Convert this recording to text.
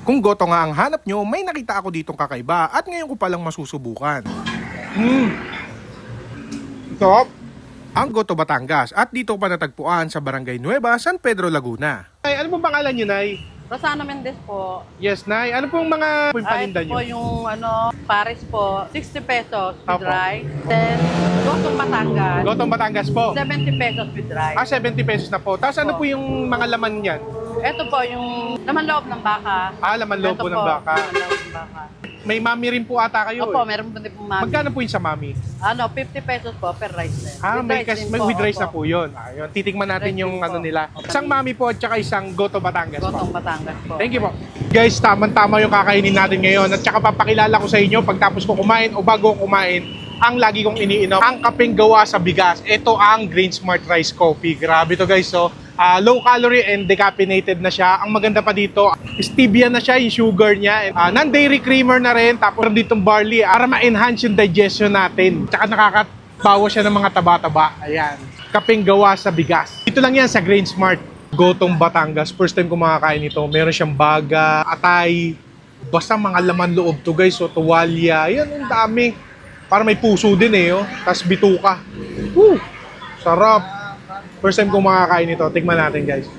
Kung goto nga ang hanap nyo, may nakita ako ditong kakaiba at ngayon ko palang masusubukan. Top. Ang Goto Batangas at dito pa natagpuan sa Barangay Nueva, San Pedro, Laguna. Ay, ano pong pangalan nyo, Nay? Rosana Mendez po. Yes, Nay. Ano pong mga paninda Ito nyo? po yung Paris po, 60 pesos with Apo. rice. Then, Gotong Batangas, Gotong Batangas po. 70 pesos with rice. 70 pesos na po. Tapos ano po yung mga laman niyan? Ito po yung laman loob ng baka. Laman loob Ito po ng baka. laman loob ng baka. May mami rin po ata kayo Opo, eh. meron po din po mami. Magkano po yung sa mami? 50 pesos po per rice din. May with rice na po yun. Ayun, titikman natin Rice yung din po. nila. Isang mami po at saka isang Goto Batangas po. Gotong Batangas po. Thank you po. Guys, tama-tama yung kakainin natin ngayon. At saka papakilala ko sa inyo pagtapos ko kumain o bago ko kumain, ang lagi kong iniinom, ang kapeng gawa sa bigas. Ito ang Grain Smart Rice Coffee. Grabe to guys. So, low calorie and decaffeinated na siya. Ang maganda pa dito, stevia na siya, yung sugar niya. Non-dairy creamer na rin. Tapos ditong barley para ma-enhance yung digestion natin. Tsaka nakakabawas siya ng mga taba-taba. Ayan. Kapeng gawa sa bigas. Dito lang yan sa Grain Smart. Gotong Batangas. First time ko makakain ito. Meron siyang baga, atay. Basta mga laman loob to guys. So, tuwalya. Yan, ang dami. Para may puso din eh. Oh. Tapos bituka. Woo! Sarap. First time ko makakain ito. Tikman natin guys.